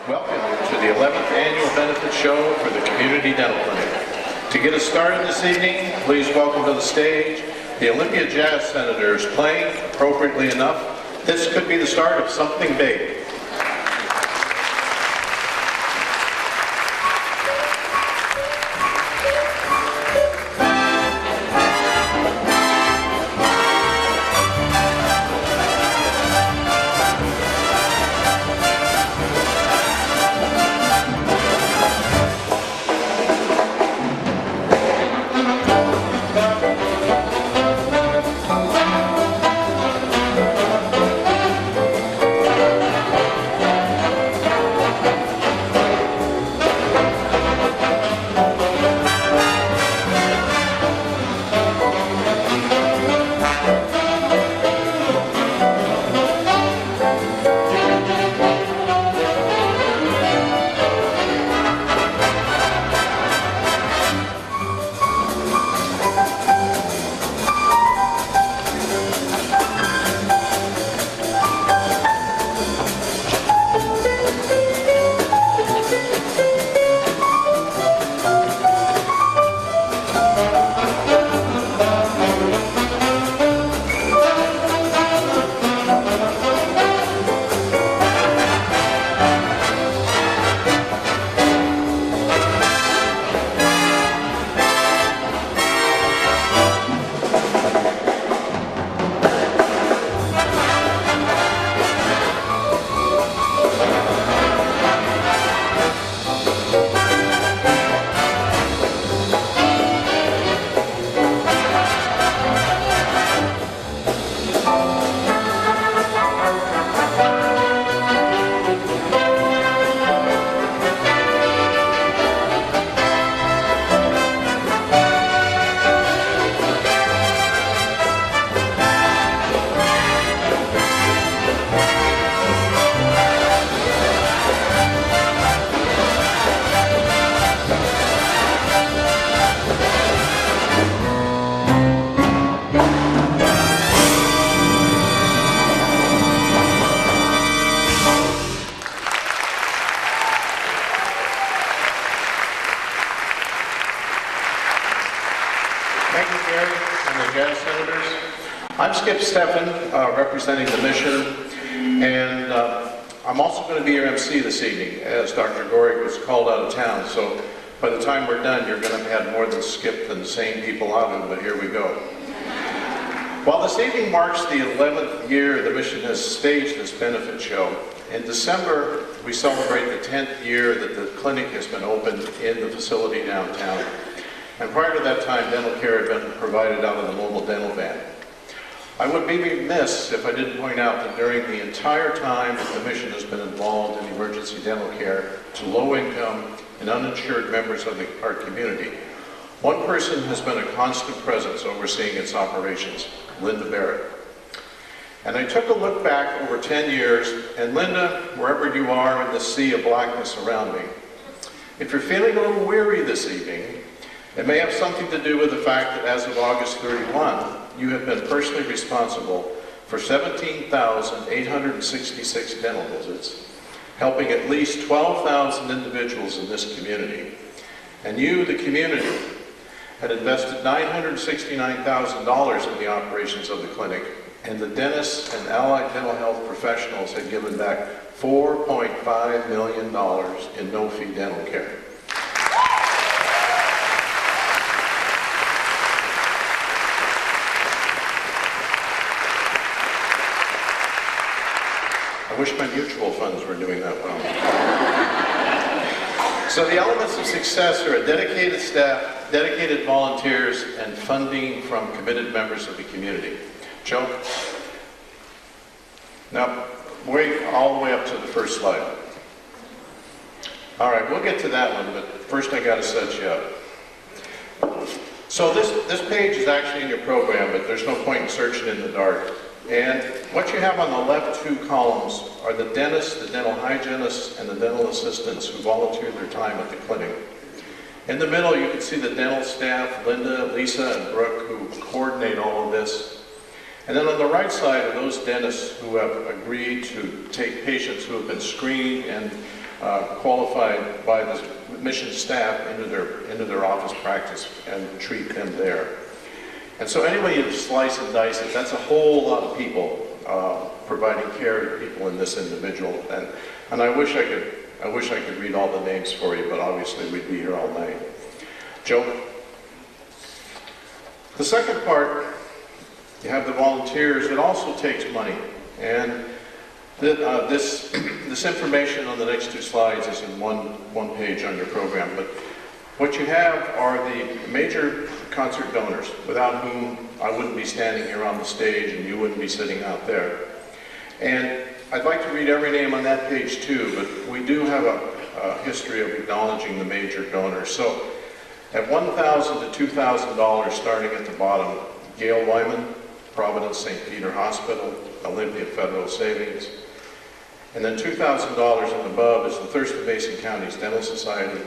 Welcome to the 11th Annual Benefit Show for the Community Dental Clinic. To get us started this evening, please welcome to the stage the Olympia Jazz Senators playing, appropriately enough, This Could Be the Start of Something Big. I'm Skip Steffen, representing the mission, and I'm also going to be your MC this evening, as Dr. Gorick was called out of town, so by the time we're done, you're going to have more than Skip than the same people out of it, but here we go. While this evening marks the 11th year the mission has staged this benefit show, in December we celebrate the 10th year that the clinic has been opened in the facility downtown. And prior to that time, dental care had been provided out of the mobile dental van. I would be remiss if I didn't point out that during the entire time that the mission has been involved in emergency dental care to low-income and uninsured members of our community, one person has been a constant presence overseeing its operations, Linda Barrett. And I took a look back over 10 years, and Linda, wherever you are in the sea of blackness around me, if you're feeling a little weary this evening, it may have something to do with the fact that as of August 31, you have been personally responsible for 17,866 dental visits, helping at least 12,000 individuals in this community. And you, the community, had invested $969,000 in the operations of the clinic, and the dentists and allied dental health professionals had given back $4.5 million in no-fee dental care. I wish my mutual funds were doing that well. So the elements of success are a dedicated staff, dedicated volunteers, and funding from committed members of the community. Joe? Now, wait all the way up to the first slide. All right, we'll get to that one, but first I got to set you up. So this page is actually in your program, but there's no point in searching in the dark. And what you have on the left two columns are the dentists, the dental hygienists, and the dental assistants who volunteer their time at the clinic. In the middle, you can see the dental staff, Linda, Lisa, and Brooke, who coordinate all of this. And then on the right side are those dentists who have agreed to take patients who have been screened and qualified by the mission staff into their office practice and treat them there. And so anyway you slice and dice it, that's a whole lot of people providing care to people in this individual. And I wish I could read all the names for you, but obviously we'd be here all night. Joe? The second part, you have the volunteers. It also takes money. And this information on the next two slides is in one page on your program. But what you have are the major concert donors, without whom I wouldn't be standing here on the stage and you wouldn't be sitting out there. And I'd like to read every name on that page too, but we do have a history of acknowledging the major donors. So at $1,000 to $2,000 starting at the bottom, Gail Wyman, Providence St. Peter Hospital, Olympia Federal Savings. And then $2,000 and above is the Thurston Basin County's Dental Society.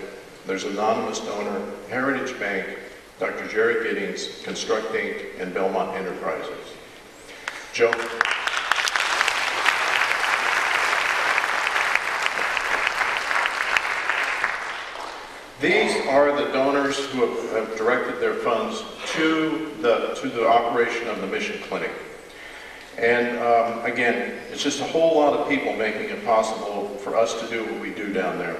There's anonymous donor, Heritage Bank, Dr. Jerry Giddings, Construct Inc., and Belmont Enterprises. Joe? These are the donors who have directed their funds to the operation of the Mission Clinic. And again, it's just a whole lot of people making it possible for us to do what we do down there.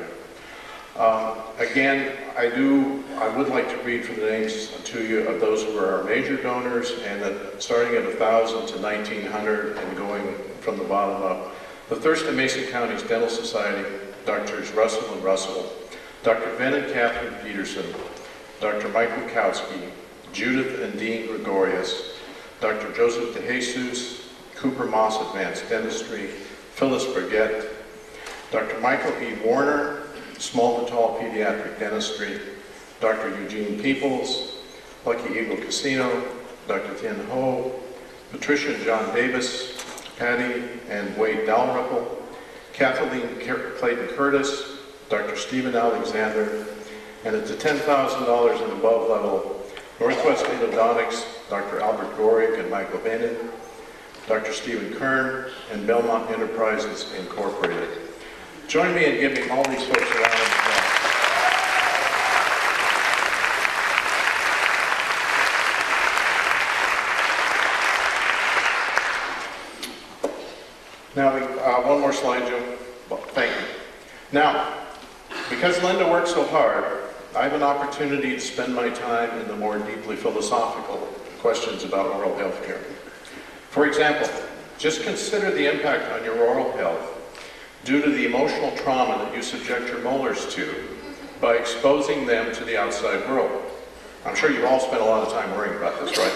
Again, I would like to read from the names to you of those who are our major donors, and that starting at 1,000 to 1,900 and going from the bottom up. The Thurston Mason County's Dental Society, Drs. Russell and Russell, Dr. Ben and Catherine Peterson, Dr. Mike Wachowski, Judith and Dean Gregorius, Dr. Joseph DeJesus, Cooper Moss Advanced Dentistry, Phyllis Burgett, Dr. Michael E. Warner, Small to Tall Pediatric Dentistry, Dr. Eugene Peoples, Lucky Eagle Casino, Dr. Tien Ho, Patricia and John Davis, Patty and Wade Dalrymple, Kathleen Clayton Curtis, Dr. Stephen Alexander, and at the $10,000 and above level, Northwest Endodontics, Dr. Albert Gorig and Michael Bannon, Dr. Stephen Kern, and Belmont Enterprises Incorporated. Join me in giving all these folks a round of applause. Now, one more slide, Joe. Well, thank you. Now, because Linda worked so hard, I have an opportunity to spend my time in the more deeply philosophical questions about oral health care. For example, just consider the impact on your oral health due to the emotional trauma that you subject your molars to by exposing them to the outside world. I'm sure you've all spent a lot of time worrying about this, right?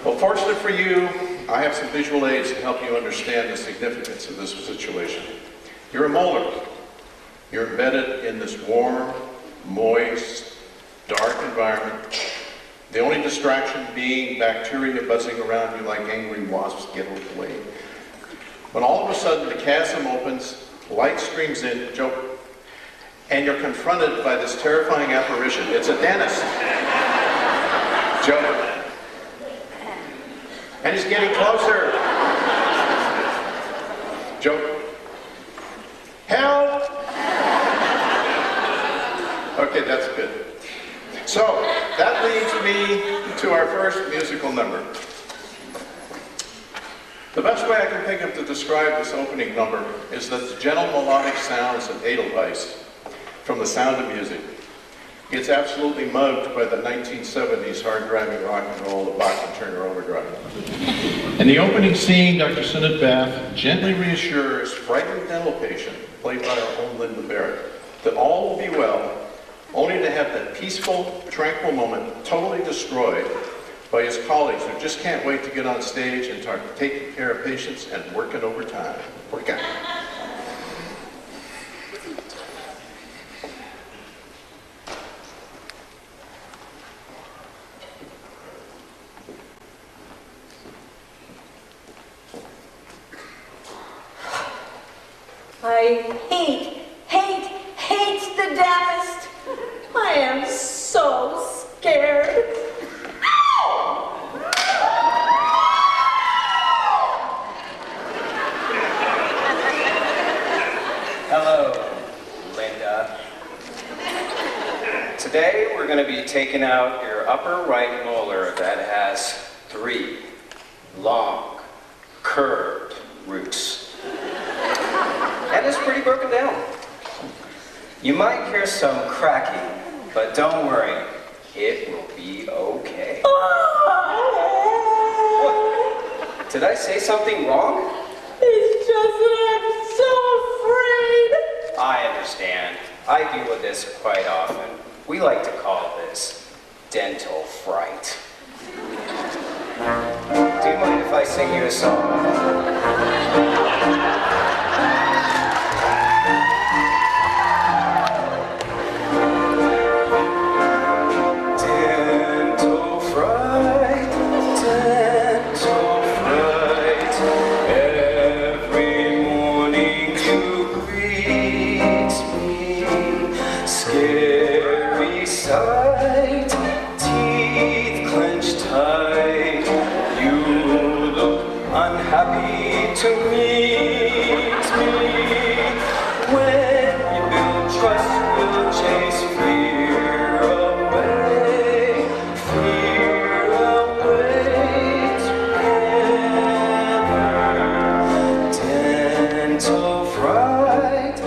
Well, fortunately for you, I have some visual aids to help you understand the significance of this situation. You're a molar. You're embedded in this warm, moist, dark environment. The only distraction being bacteria buzzing around you like angry wasps. Get away. When all of a sudden the chasm opens, light streams in, Joe, and you're confronted by this terrifying apparition. It's a dentist. Joe. And he's getting closer. Joe. Help! Okay, that's good. So, that leads me to our first musical number. The best way I can think of to describe this opening number is that the gentle melodic sounds of Edelweiss from The Sound of Music gets absolutely mugged by the 1970s hard-driving rock and roll of Bach and Turner Overdrive. In the opening scene, Dr. Sinnott Bath gently reassures frightened dental patient, played by our own Linda Barrett, that all will be well, only to have that peaceful, tranquil moment totally destroyed by his colleagues who just can't wait to get on stage and start taking care of patients and working overtime. Work out. I hate the dentist. I am so scared. going to be taking out your upper right molar that has 3 long, curved roots. And it's pretty broken down. You might hear some cracking, but don't worry, it will be okay. What? Did I say something wrong? It's just that I'm so afraid. I understand. I deal with this quite often. We like to call this dental fright. Do you mind if I sing you a song? Dental fright, dental fright. Every morning you greet me. Scary sight, teeth clenched tight. You look unhappy to meet me. When you build trust, we'll chase fear away. Fear away together. Dental fright,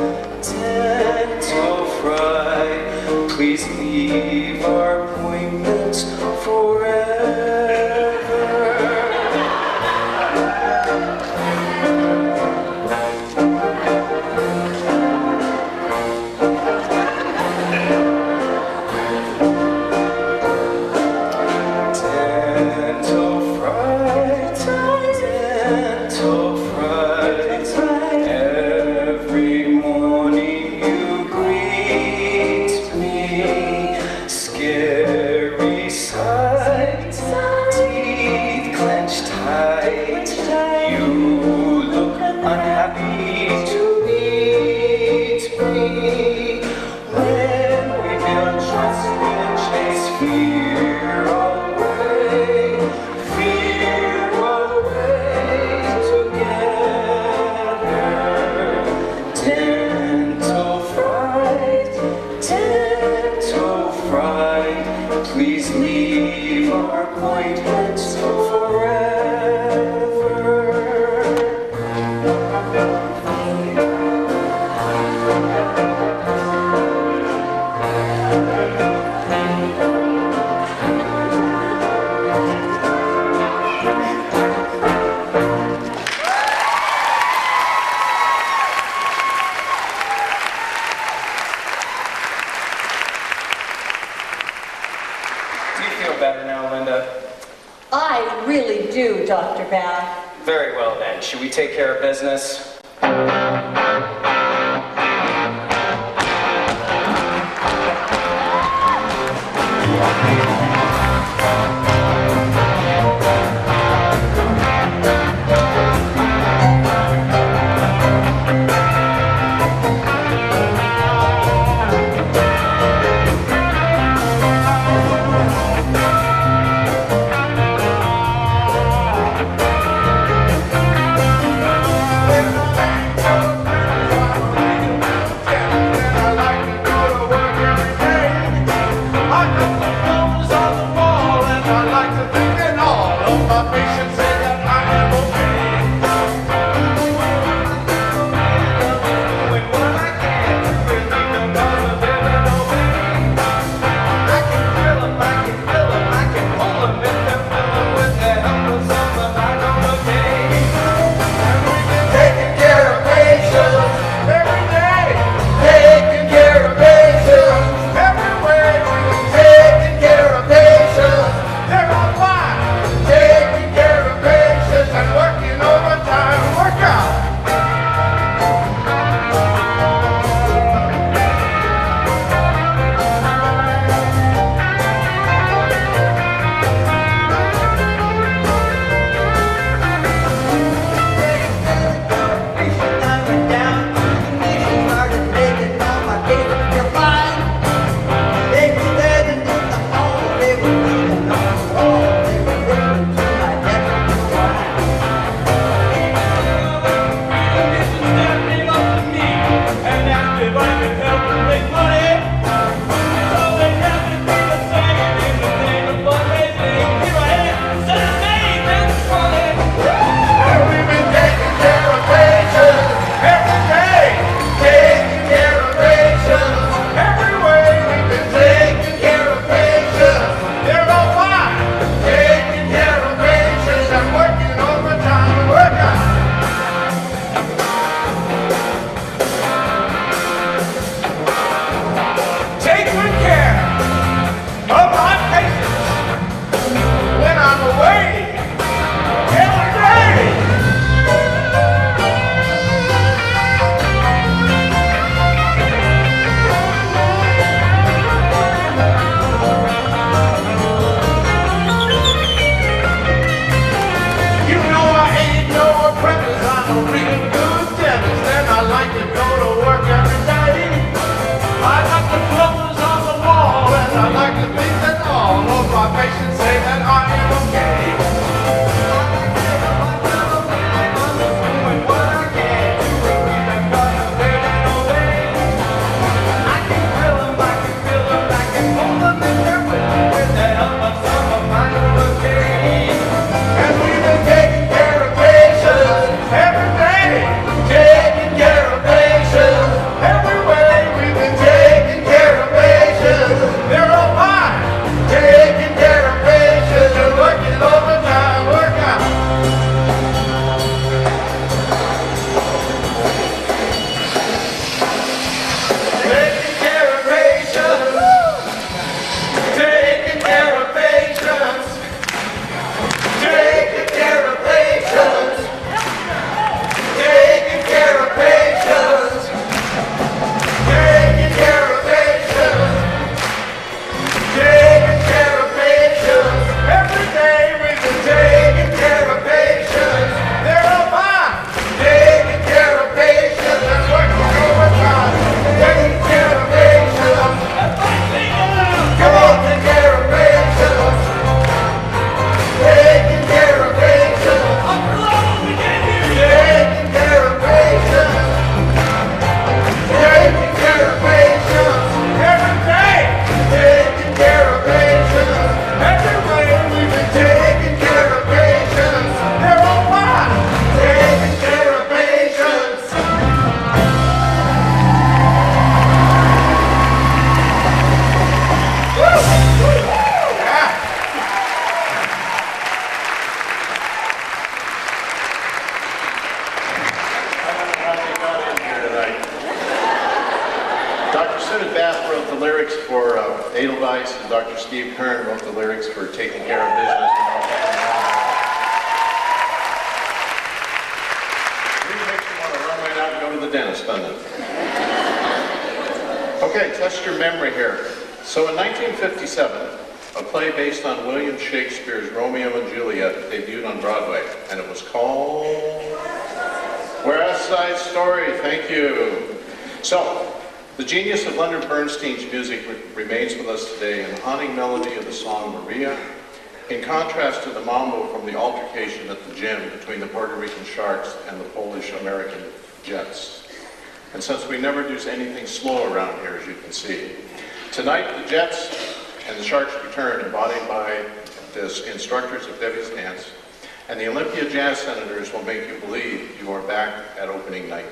dental fright. Please leave our appointments forever. Dental fright, dental fright. Every morning you greet me. Scary sight, teeth clenched tight. You look unhappy to meet me. When we build trust, we'll chase fear away. Fear away together. Dental fright, dental fright. Please leave our appointments forever. Do you feel better now, Linda? I really do, Dr. Bath. Very well then. Should we take care of business? Studded Bath wrote the lyrics for Edelweiss, and Dr. Steve Kern wrote the lyrics for Taking Care of Business. Really makes you want to run right out and go to the dentist, doesn't it? Okay, test your memory here. So in 1957, a play based on William Shakespeare's Romeo and Juliet debuted on Broadway, and it was called West Side Story. Thank you. So, the genius of Leonard Bernstein's music remains with us today in the haunting melody of the song Maria, in contrast to the mambo from the altercation at the gym between the Puerto Rican Sharks and the Polish-American Jets. And since we never do anything slow around here, as you can see, tonight the Jets and the Sharks return, embodied by the instructors of Debbie's Dance, and the Olympia Jazz Senators will make you believe you are back at opening night.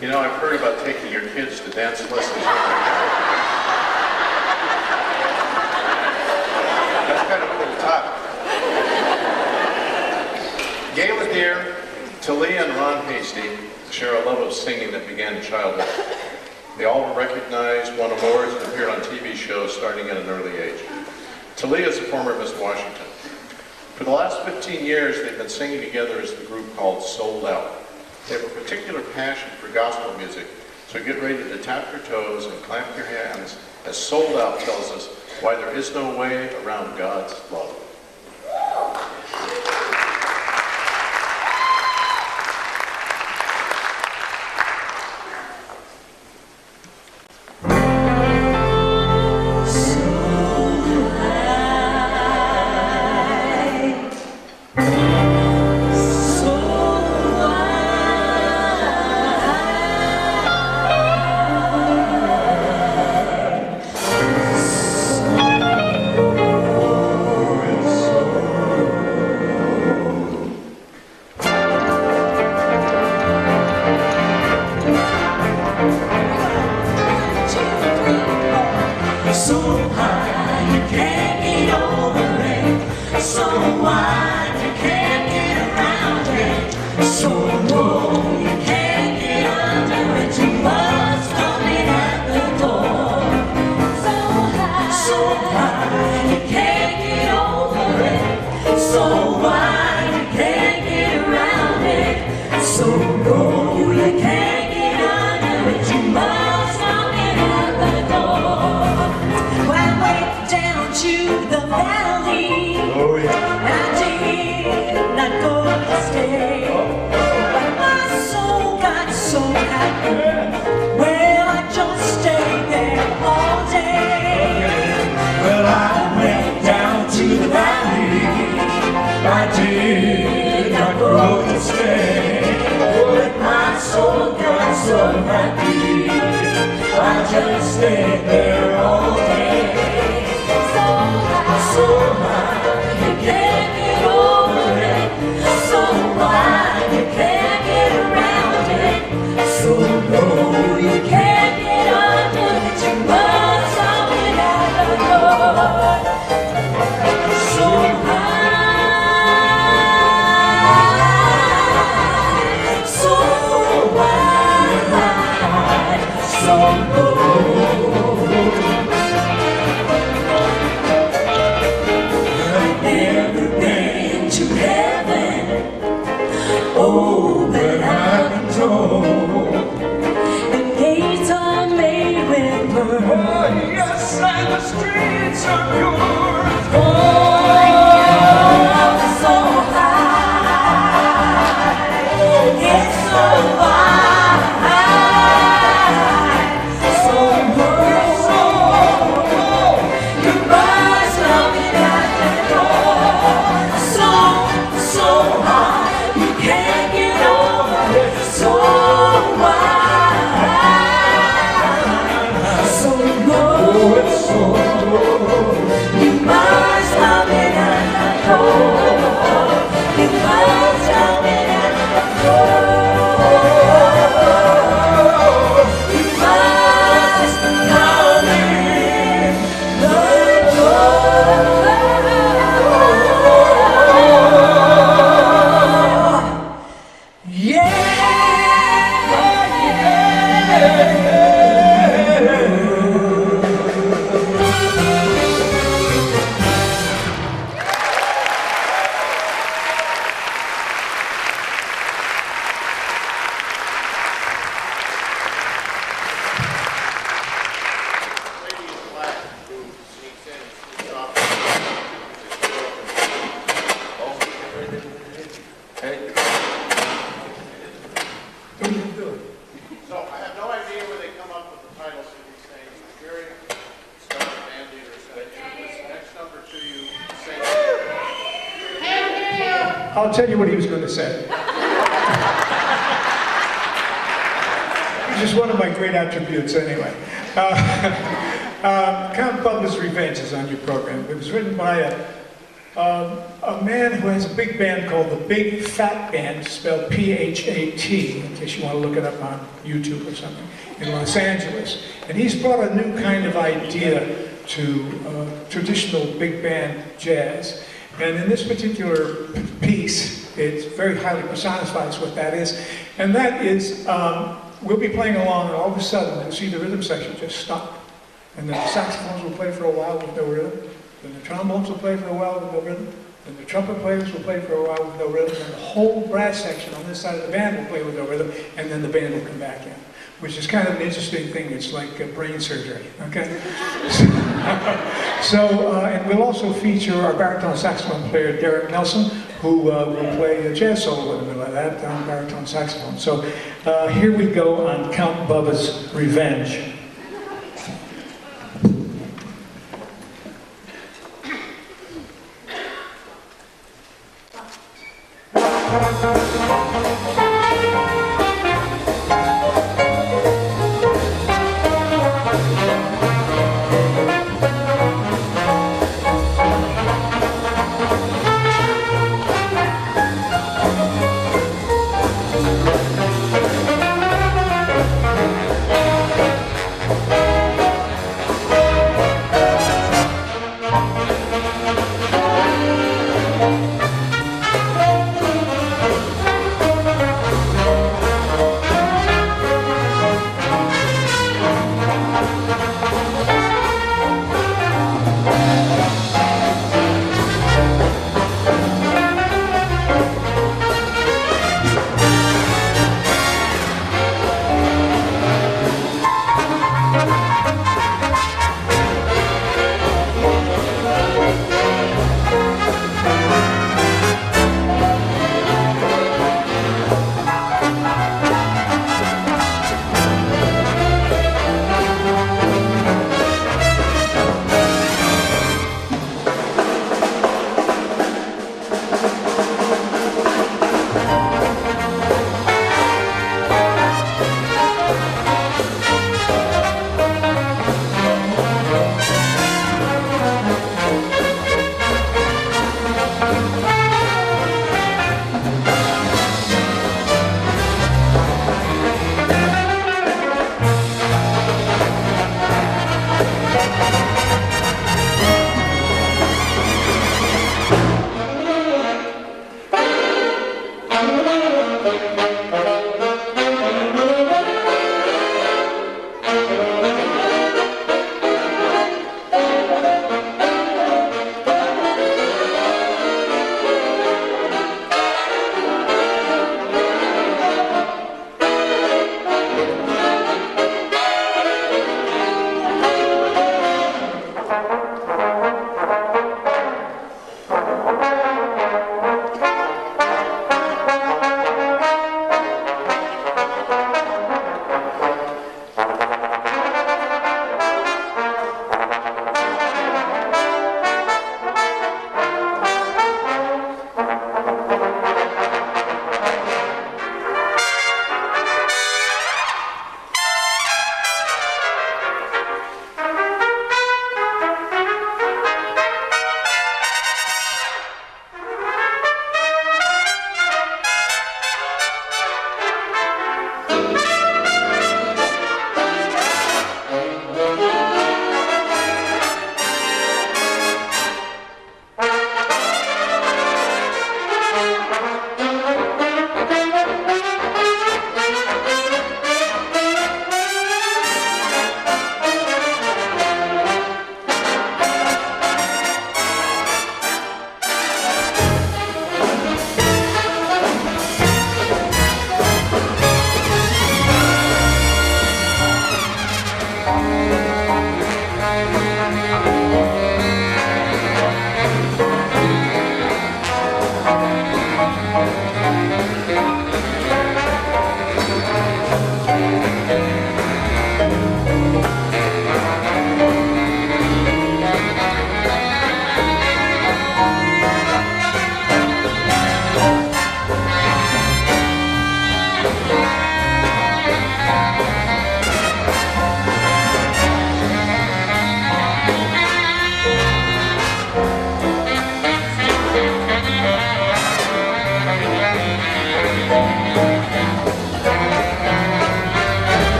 You know, I've heard about taking your kids to dance lessons. That's kind of over the top. Gayla Deer, Talia and Ron Hasty share a love of singing that began in childhood. They all were recognized, won awards, and appeared on TV shows starting at an early age. Talia is a former Miss Washington. For the last 15 years, they've been singing together as the group called Sold Out. They have a particular passion for gospel music, so get ready to tap your toes and clap your hands as Sold Out tells us why there is no way around God's love. I did not grow to stay, but my soul got so happy, I just stayed there all day. So high, you can't get over it, so wide, you can't get around it, so low, you can't get under it, you must have been out of love. So high, so wide, so low. I've never been to heaven, oh, but I've been told the gates are made with pearls. Oh, yes, and the streets are yours. Oh, so high, it's so high, so low, so low. You must love me at the door. So high, you can't get over it. So wide, so low, so low. You must love me at the door. You must love me at the door. You must love me at the door. Yeah. Lady in black who sneaks in and sneaks off. So I have no idea where they come up with the titles of these things. Jerry, Star Band Leader, said, this next number to you, say. I'll tell you what he was going to say. Which is one of my great attributes anyway. Count Bubba's Revenge is on your program. It was written by a man who has a big band called the Big Fat Band, spelled P-H-A-T, in case you want to look it up on YouTube or something, in Los Angeles. And he's brought a new kind of idea to traditional big band jazz. And in this particular piece, it very highly personifies what that is. And that is, we'll be playing along, and all of a sudden, you'll see the rhythm section just stop. And then the saxophones will play for a while with no rhythm. Then the trombones will play for a while with no rhythm. Then the trumpet players will play for a while with no rhythm. And the whole brass section on this side of the band will play with no rhythm. And then the band will come back in, which is kind of an interesting thing. It's like brain surgery, okay? And we'll also feature our baritone saxophone player, Derek Nelson, who will play a jazz solo in the middle of that on baritone saxophone. So here we go on Count Bubba's Revenge.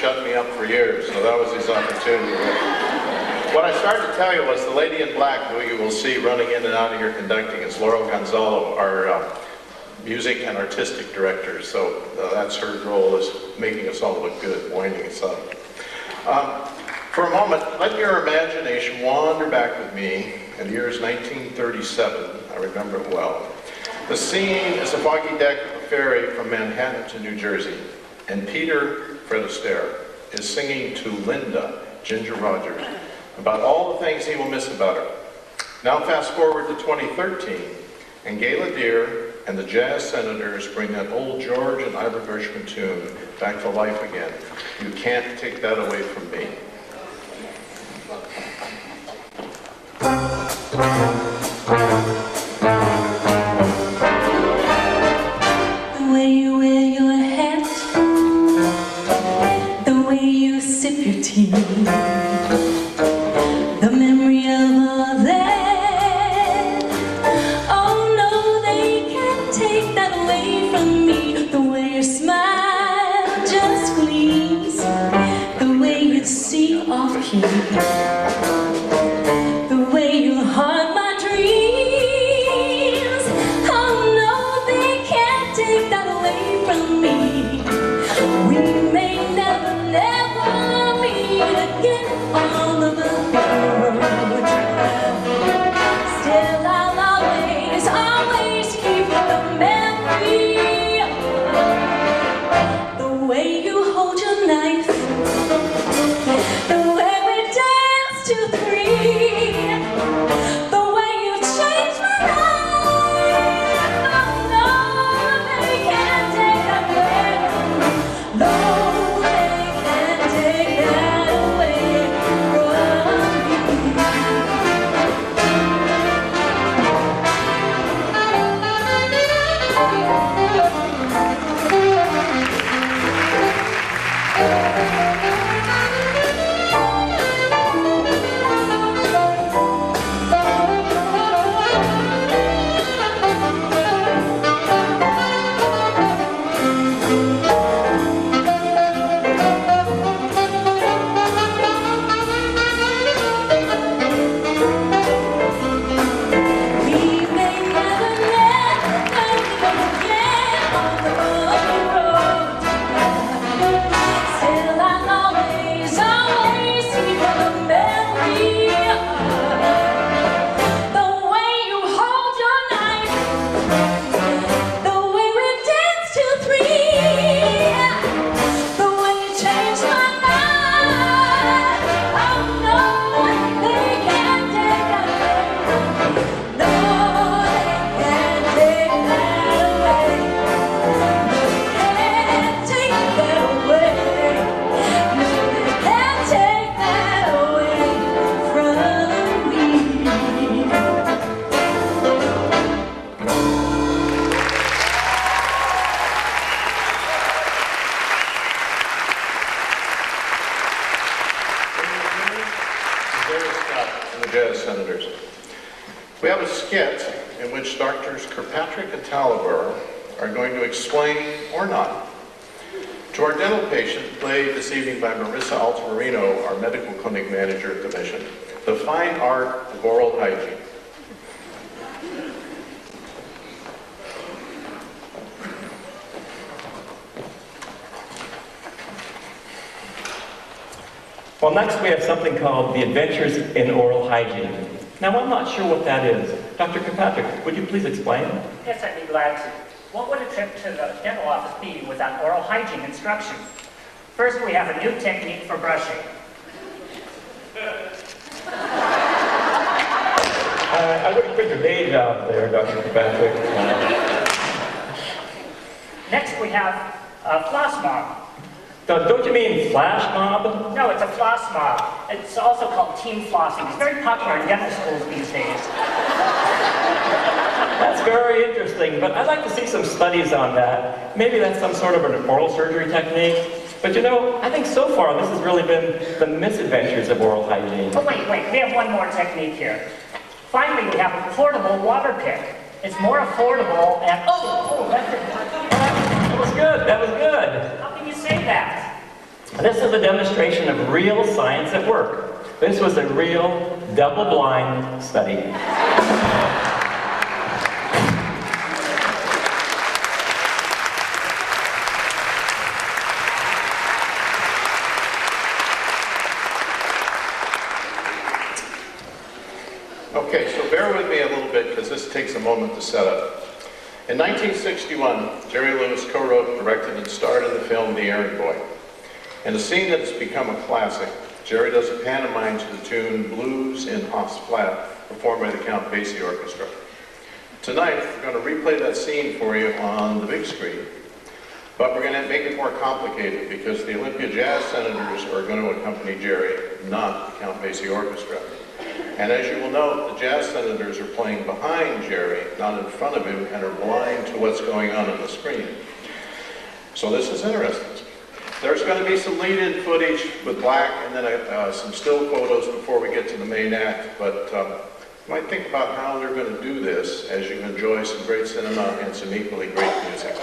shut me up for years, so that was his opportunity. What I started to tell you was the lady in black who you will see running in and out of here conducting is Laurel Gonzalo, our music and artistic director. So that's her role, is making us all look good, winding us up. For a moment, let your imagination wander back with me in the year is 1937. I remember it well. The scene is a foggy deck of a ferry from Manhattan to New Jersey, and Peter, Fred Astaire, is singing to Linda, Ginger Rogers, about all the things he will miss about her. Now fast forward to 2013, and Gayla Deer and the Jazz Senators bring that old George and Ira Gershwin tune back to life again. You can't take that away from me. The way you wear your hat, the way you sip your tea, the memory of all that. Oh no, they can't take that away from me. The way your smile just gleams, the way you sing off key, the way you haunt my dreams. Oh no, they can't take that away from me. We may never, never meet again on the road. Still I'll always, always keep the memory of the way you hold your knife, the way we dance. Jazz Senators. We have a skit in which Drs. Kirkpatrick and Talibur are going to explain, or not, to our dental patient, played this evening by Marissa Altamirano, our medical clinic manager at the Mission, the fine art of oral hygiene. Well, next we have something called The Adventures in Oral Hygiene. Now, I'm not sure what that is. Dr. Kirkpatrick, would you please explain? Yes, I'd be glad to. What would a trip to the dental office be without oral hygiene instruction? First, we have a new technique for brushing. I wouldn't put your age out there, Dr. Kirkpatrick. Next, we have a floss mob. Don't you mean flash mob? No, it's a floss mob. It's also called team flossing. It's very popular in dental schools these days. That's very interesting, but I'd like to see some studies on that. Maybe that's some sort of an oral surgery technique. But you know, I think so far this has really been the misadventures of oral hygiene. Oh, wait, we have one more technique here. Finally, we have a portable water pick. It's more affordable and... That was good, that was good. How can you say that? This is a demonstration of real science at work. This was a real double-blind study. Okay, so bear with me a little bit because this takes a moment to set up. In 1961, Jerry Lewis co-wrote, directed, and starred in the film The Errand Boy. In a scene that has become a classic, Jerry does a pantomime to the tune Blues in Hoff's Flat, performed by the Count Basie Orchestra. Tonight, we're going to replay that scene for you on the big screen, but we're going to make it more complicated because the Olympia Jazz Senators are going to accompany Jerry, not the Count Basie Orchestra. And as you will note, the Jazz Senators are playing behind Jerry, not in front of him, and are blind to what's going on the screen. So this is interesting. There's going to be some lead-in footage with Black and then some still photos before we get to the main act, but you might think about how they're going to do this as you enjoy some great cinema and some equally great music.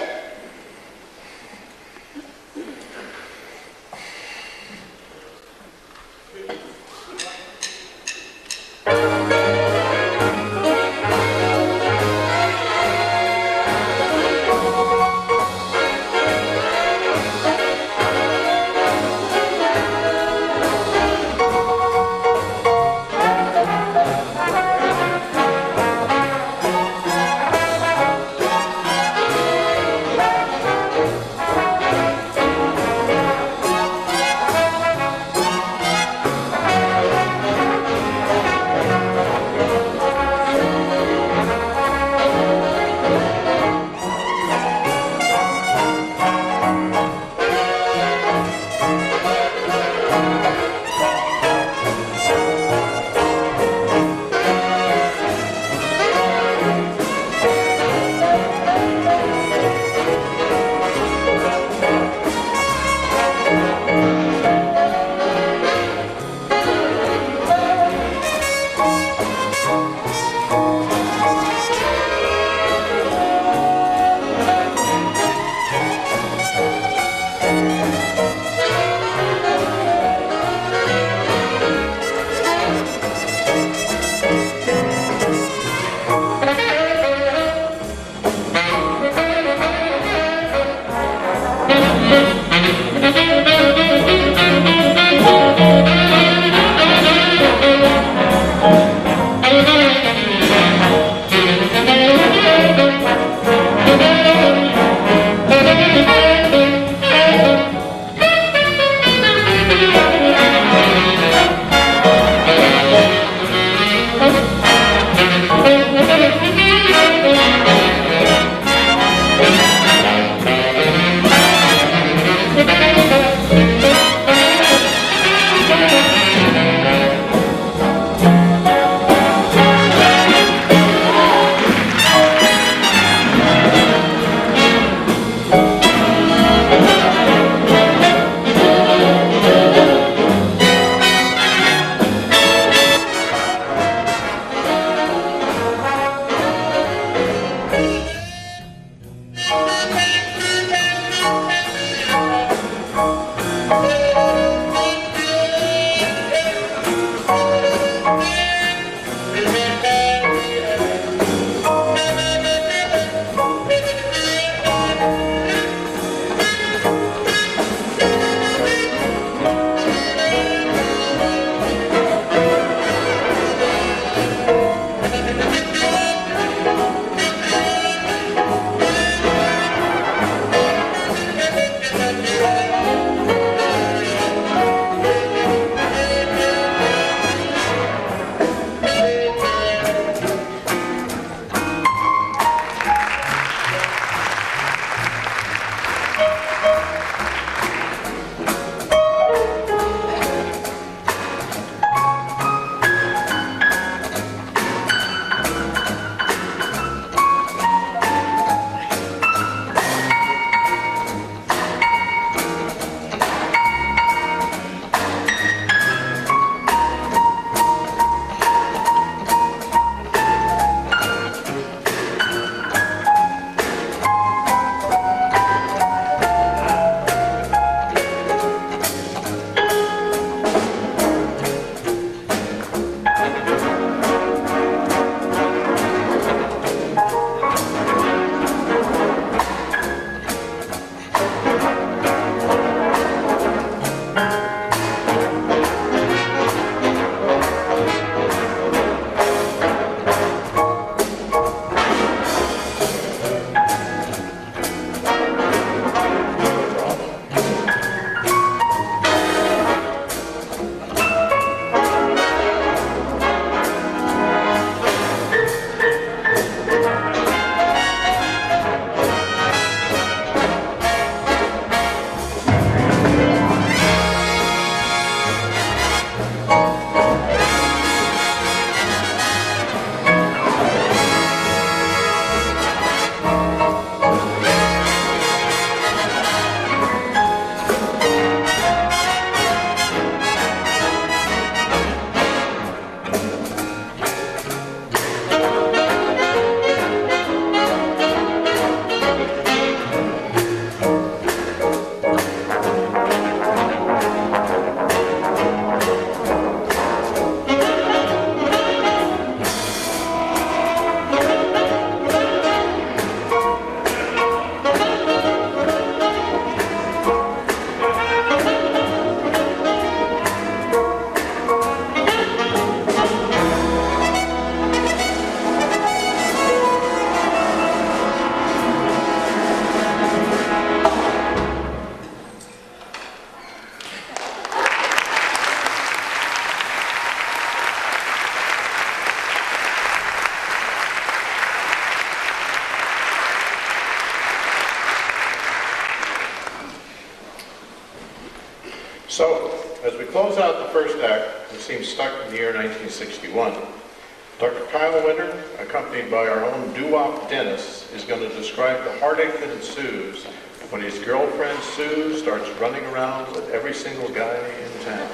So, as we close out the first act, we seem stuck in the year 1961. Dr. Kyle Winter, accompanied by our own doo-wop Dennis, is going to describe the heartache that ensues when his girlfriend Sue starts running around with every single guy in town.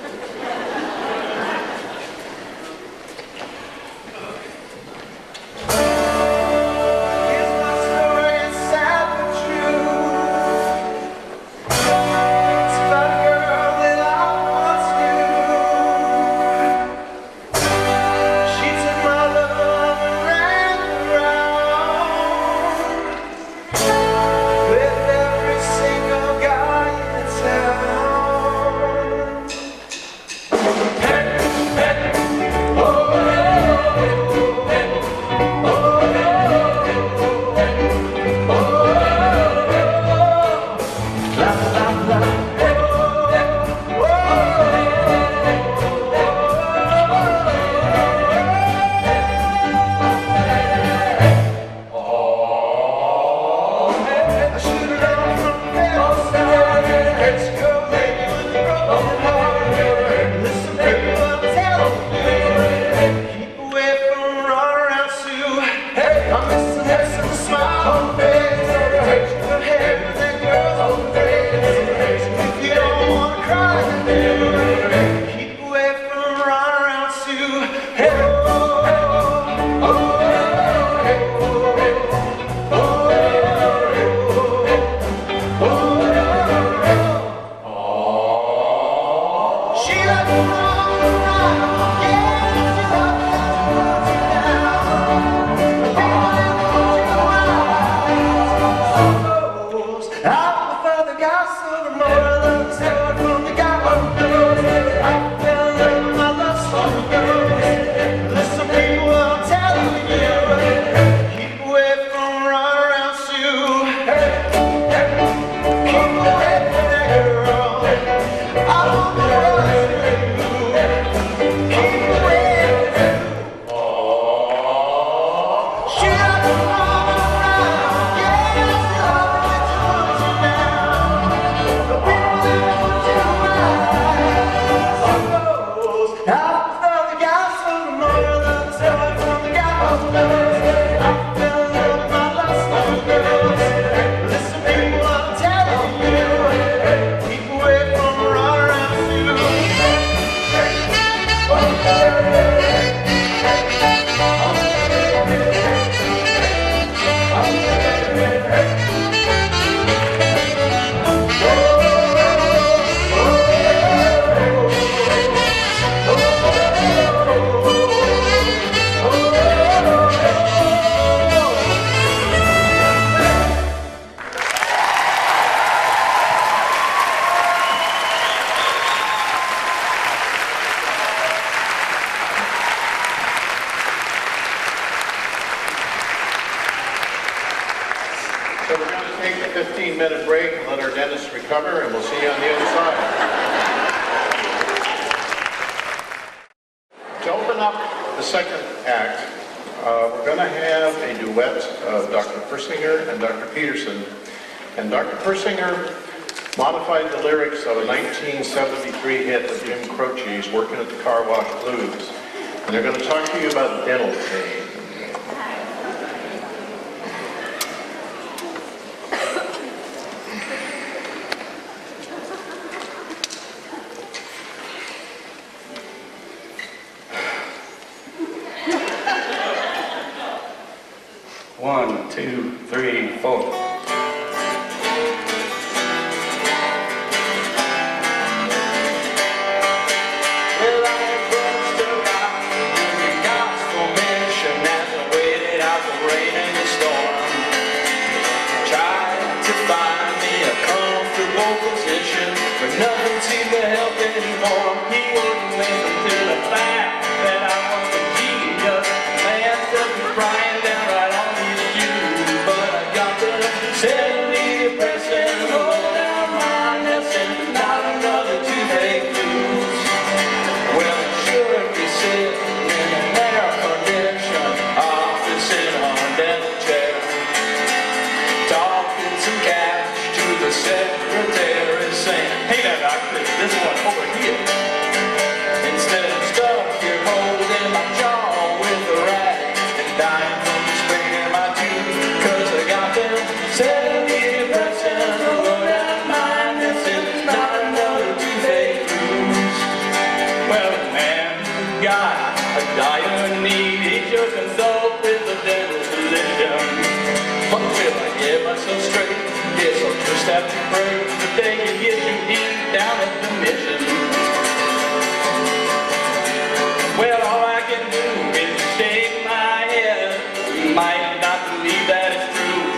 With every single guy time to take a 15-minute break and let our dentist recover, and we'll see you on the other side. To open up the second act, we're going to have a duet of Dr. Persinger and Dr. Peterson. And Dr. Persinger modified the lyrics of a 1973 hit of Jim Croce's, Working at the Car Wash Blues. And they're going to talk to you about dental pain. One, two, three, four. Nothing seemed to help anymore. He wouldn't listen to the fact that I was a genius. Man stuck me crying down right on his shoes. But I got the steadily depressing, roll down my lesson, not another toothache blues. Well, it should be sitting in an air-conditioned office in a dental chair, talking some cash to the secretary, saying, "Hey there, doctor, this one over here." Instead of stuff you're holding my jaw with a rag and dying from spraining my tooth, 'cause I got them steadily depressing, low down my missing, not another toothache blues. Well, the man who got a dire need, he should consult with a dental physician. What will I get myself straight? Guess I'll just have to pray that they can get you in down at the mission. Well, all I can do is shake my head. You might not believe that it's true.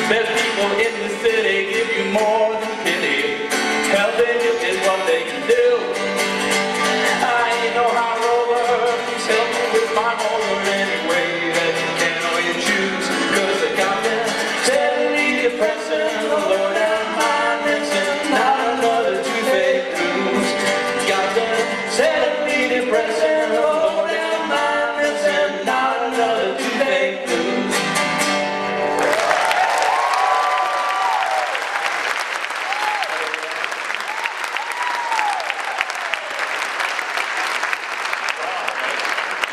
There's people in the city give you more than pity. Helping you is what they can do. I ain't no high roller, please help me with my molar any way that you can or you choose. 'Cause I got them steadily depressing, low down my missing, not another toothache blues. Got them steadily depressing, low down my missing, not another toothache blues.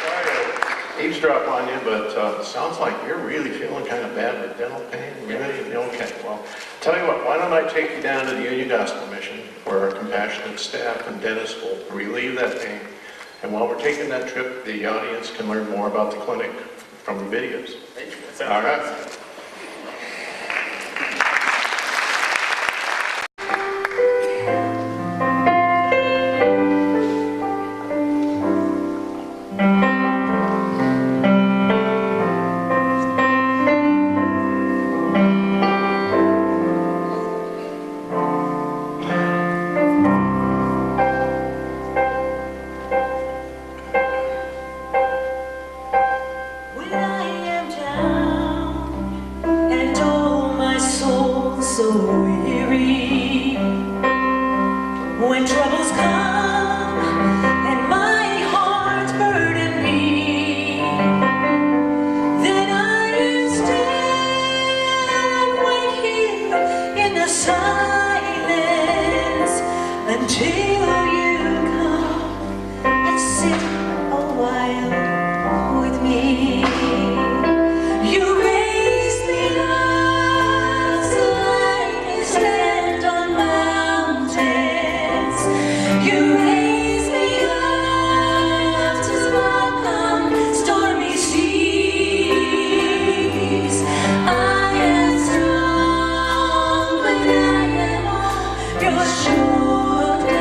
Sorry to eavesdrop on you, but sounds like you're really feeling kind of bad with dental pain. Really? Okay, well, tell you what, why don't I take you down to the Union Gospel Mission, where our compassionate staff and dentists will relieve that pain. And while we're taking that trip, the audience can learn more about the clinic from the videos. All right. When I am down and oh my soul so weary, when troubles come and my heart burden me, then I stand wait here in the silence until you come and sit a while with me. You raise me up so I can stand on mountains. You raise me up to welcome stormy seas. I am strong when I am on your shoulders.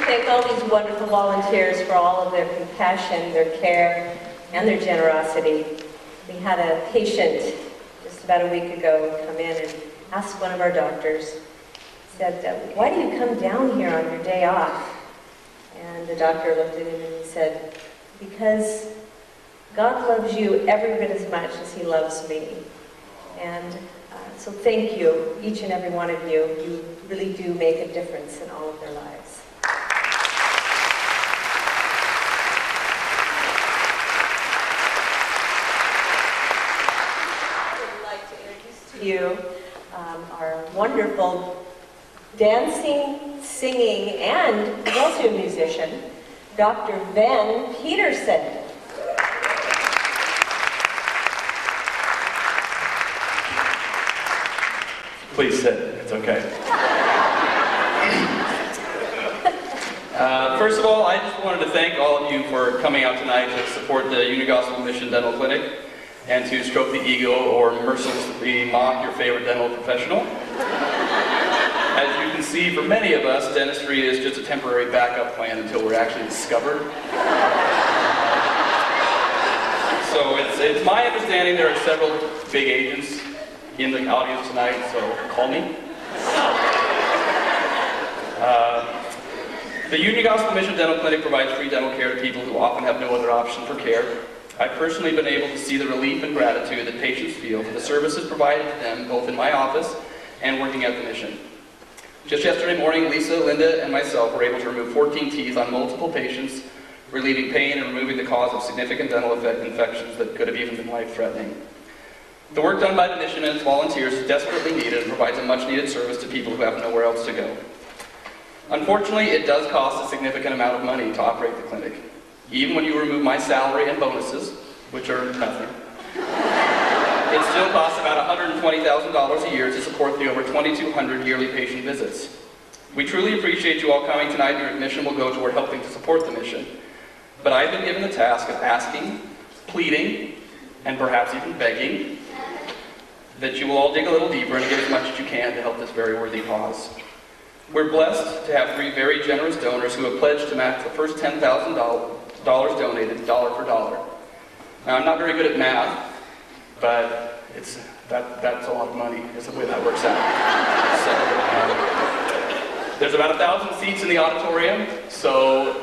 Thank all these wonderful volunteers for all of their compassion, their care, and their generosity. We had a patient just about a week ago come in and ask one of our doctors, said, why do you come down here on your day off? And the doctor looked at him and he said, because God loves you every bit as much as he loves me. And so thank you, each and every one of you. You really do make a difference in all of their lives. You, our wonderful dancing, singing, and he's also a musician, Dr. Ben Peterson. Please sit, it's okay. First of all, I just wanted to thank all of you for coming out tonight to support the Unigospel Mission Dental Clinic and to stroke the ego or mercilessly mock your favorite dental professional. As you can see, for many of us, dentistry is just a temporary backup plan until we're actually discovered. So it's my understanding there are several big agents in the audience tonight, so call me. The Unigospel Mission Dental Clinic provides free dental care to people who often have no other option for care. I've personally been able to see the relief and gratitude that patients feel for the services provided to them, both in my office and working at the mission. Just yesterday morning, Lisa, Linda, and myself were able to remove 14 teeth on multiple patients, relieving pain and removing the cause of significant dental infections that could have even been life-threatening. The work done by the mission and its volunteers is desperately needed and provides a much-needed service to people who have nowhere else to go. Unfortunately, it does cost a significant amount of money to operate the clinic. Even when you remove my salary and bonuses, which are nothing, it still costs about $120,000 a year to support the over 2,200 yearly patient visits. We truly appreciate you all coming tonight, and your admission will go toward helping to support the mission. But I've been given the task of asking, pleading, and perhaps even begging that you will all dig a little deeper and give as much as you can to help this very worthy cause. We're blessed to have 3 very generous donors who have pledged to match the first $10,000 donated, dollar for dollar. Now, I'm not very good at math, but that's a lot of money, is the way that works out. So, there's about 1,000 seats in the auditorium, so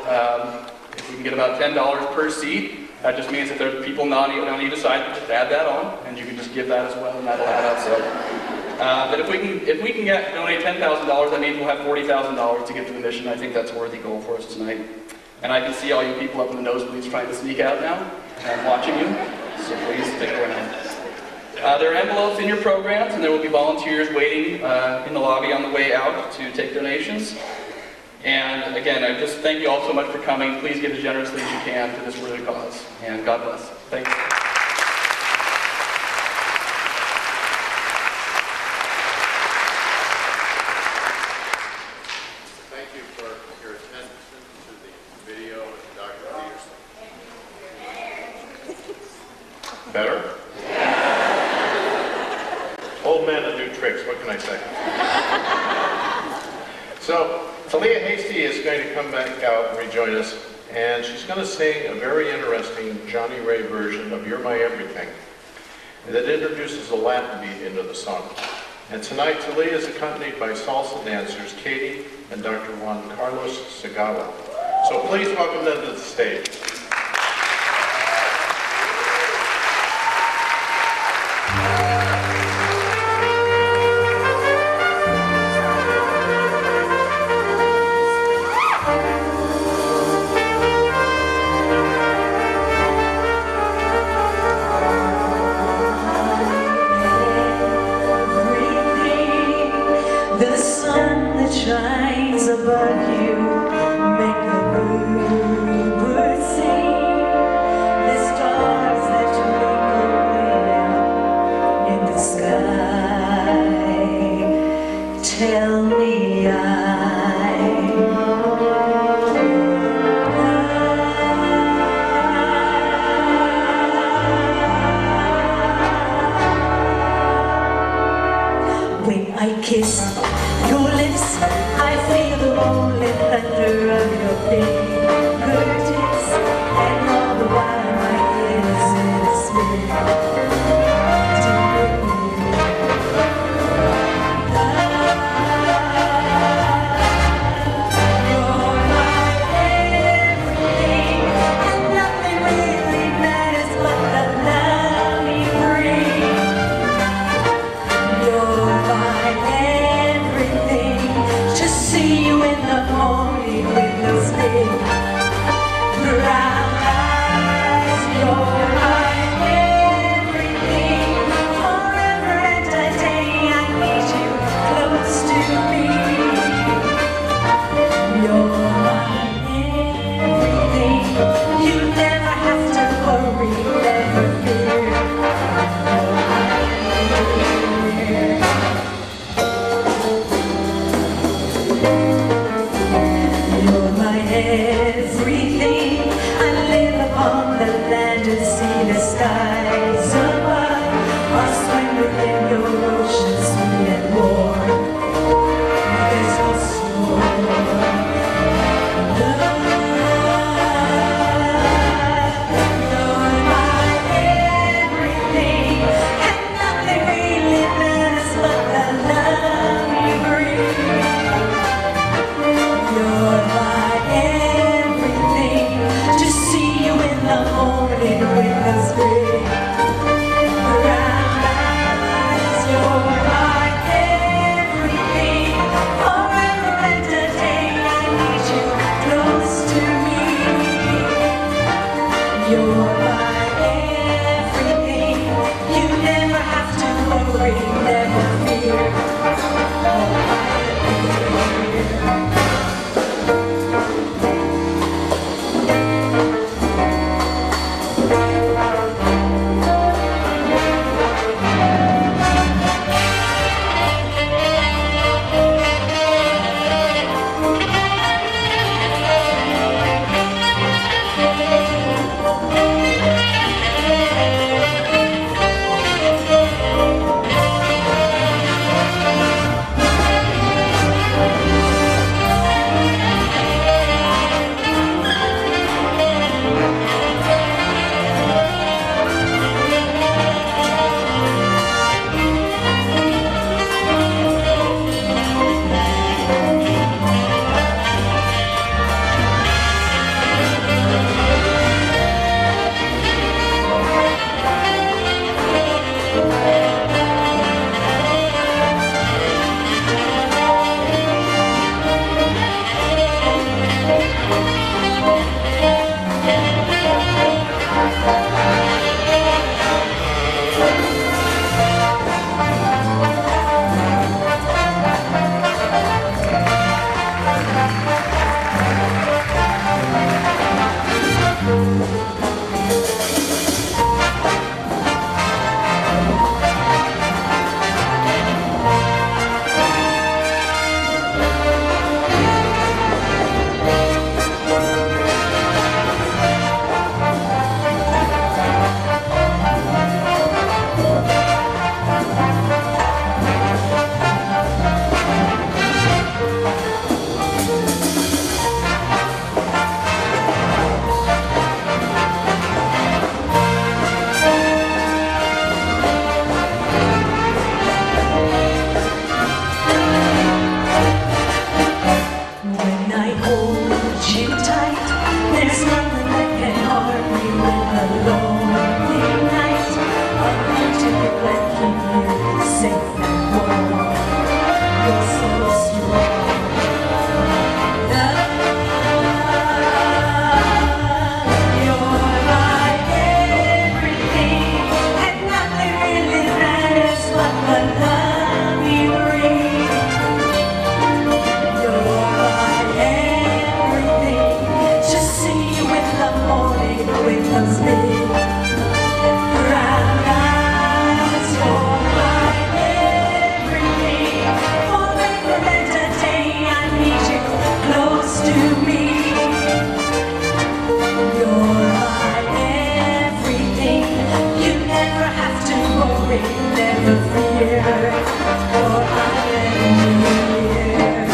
if we can get about $10 per seat, that just means that there's people on either side, just add that on, and you can just give that as well, and that'll add up. So, but if we can donate $10,000, that means we'll have $40,000 to give to the mission. I think that's a worthy goal for us tonight. And I can see all you people up in the nosebleeds trying to sneak out now. I'm watching you, so please stick around. There are envelopes in your programs, and there will be volunteers waiting in the lobby on the way out to take donations. And again, I just thank you all so much for coming. Please give as generously as you can to this worthy cause. And God bless. Thank you. Thank you for your attention to the video of Dr. Peterson. Better? Old men that do tricks, what can I say? So, Talia Hasty is going to come back out and rejoin us, and she's going to sing a very interesting Johnny Ray version of You're My Everything that introduces a Latin beat into the song. And tonight, Talia is accompanied by salsa dancers Katie and Dr. Juan Carlos Segawa. So please welcome them to the stage. The sun that shines above you, make the birds sing. The stars that twinkle in the sky, tell me when I kiss your lips, I feel the lonely thunder of your fingertips, and all the while my head is in a spin. You're my everything, and nothing really matters but the love you bring. You're my everything. To see you in the morning with those big I hold you tight, there's nothing that can harm me with a lonely night. I'll come to you and keep you safe and warm. You're so strong. You're my everything, and nothing really matters but the love you bring. You're my everything, just see you in the morning with those big brown eyes. You're my everything, for later than today I need you close to me. You're my everything, you never have to worry, never fear, for I am here. Nothing really matters.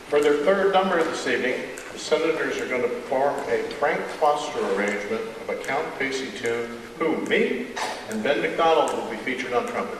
For their third number this evening, the Senators are going to perform a Frank Foster arrangement of a Count Basie tune, Who, Me? And Ben McDonald will be featured on trumpet.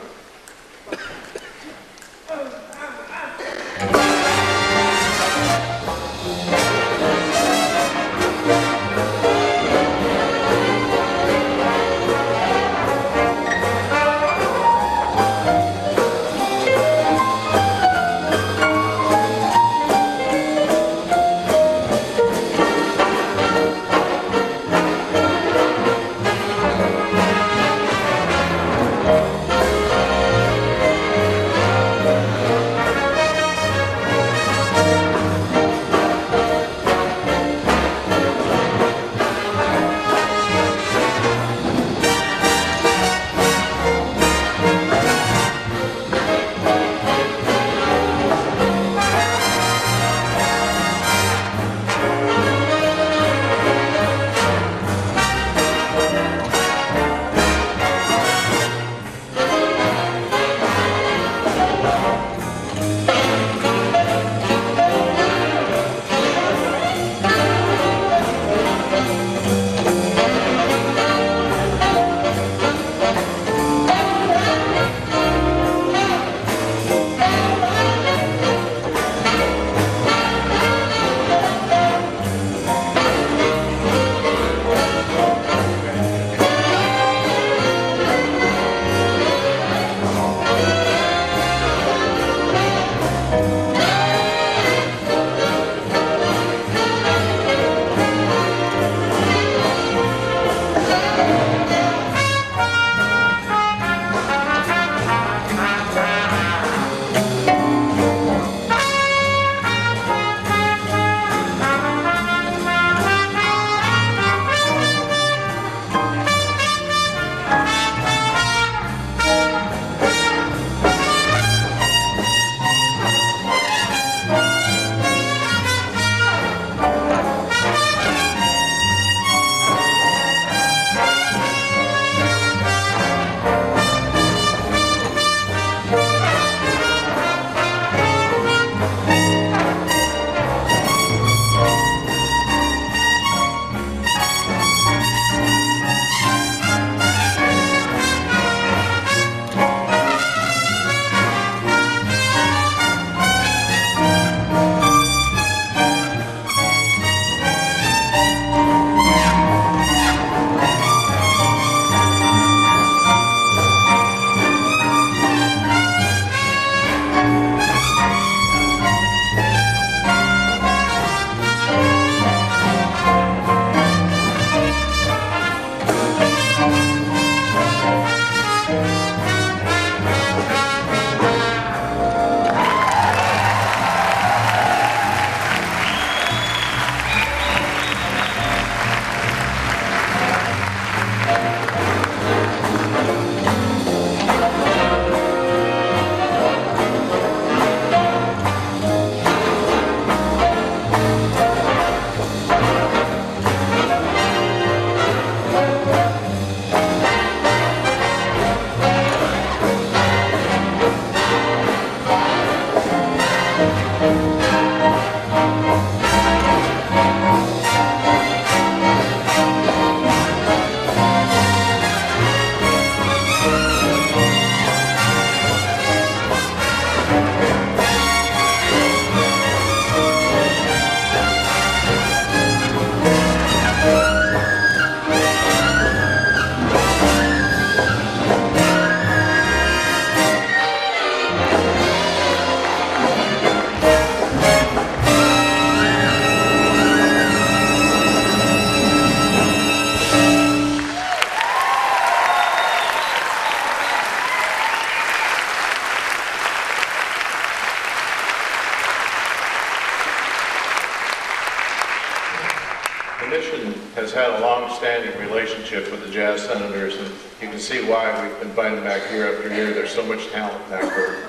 has had a long-standing relationship with the Jazz Senators, and you can see why we've been inviting them back year after year. There's so much talent in that group.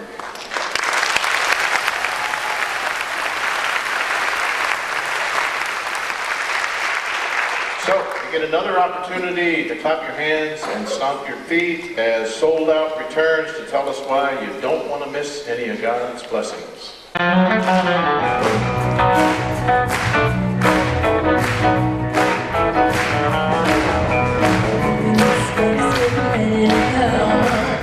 So, you get another opportunity to clap your hands and stomp your feet as Sold Out returns to tell us why you don't want to miss any of God's blessings.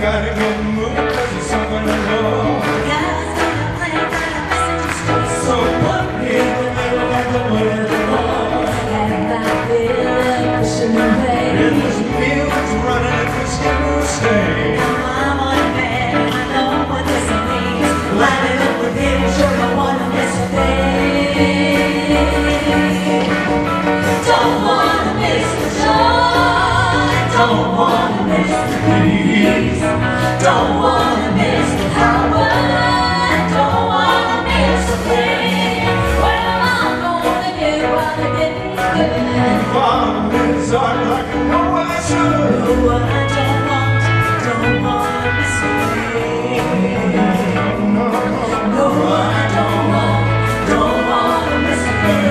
Gotta get moving 'cause it's something to know. God's gonna play, got a message to stay. So put me in the middle of the world. And back there, pushing the way. In this field that's running, if it's here to stay. I'm on a man, I know what this means. Lining up with him, sure don't wanna miss a thing. Don't wanna miss the joy. Don't wanna miss the peace. Don't wanna miss the power. Don't wanna miss a thing. Well, I'm gonna get what I didn't get. It's hard like I know I should. No, I don't wanna miss a thing. No, I don't wanna miss a thing.